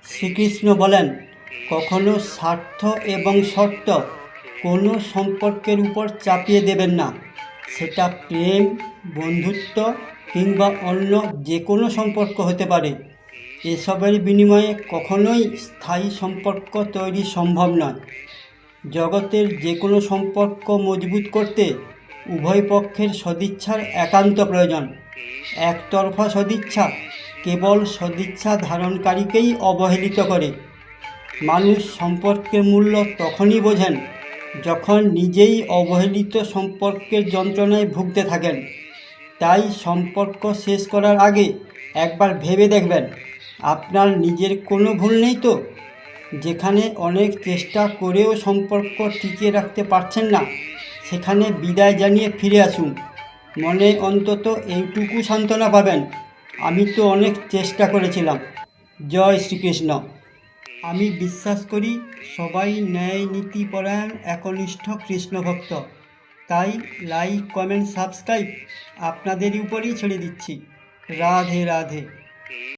শ্রীকৃষ্ণ বলেন, কখনো স্বার্থ এবং শর্ত কোনো সম্পর্কের উপর চাপিয়ে দেবেন না। সেটা প্রেম, বন্ধুত্ব কিংবা অন্য যে কোনো সম্পর্ক হতে পারে। এসবের বিনিময়ে কখনোই স্থায়ী সম্পর্ক তৈরি সম্ভব নয়। জগতের যে কোনো সম্পর্ক মজবুত করতে উভয় পক্ষের সদিচ্ছার একান্ত প্রয়োজন। একতরফা সদিচ্ছা কেবল সদিচ্ছা ধারণকারীকেই অবহেলিত করে। মানুষ সম্পর্কের মূল্য তখনই বোঝেন যখন নিজেই অবহেলিত সম্পর্কের যন্ত্রণায় ভুগতে থাকেন। তাই সম্পর্ক শেষ করার আগে একবার ভেবে দেখবেন, আপনার নিজের কোনো ভুল নেই তো। যেখানে অনেক চেষ্টা করেও সম্পর্ক টিকিয়ে রাখতে পারছেন না, সেখানে বিদায় জানিয়ে ফিরে আসুন। মনে অন্তত এইটুকু সান্ত্বনা পাবেন, আমি তো অনেক চেষ্টা করেছিলাম। জয় শ্রীকৃষ্ণ। আমি বিশ্বাস করি সবাই ন্যায় নীতিপরায়ণ একনিষ্ঠ কৃষ্ণভক্ত। তাই লাইক, কমেন্ট, সাবস্ক্রাইব আপনাদেরই উপরেই ছেড়ে দিচ্ছি। রাধে রাধে।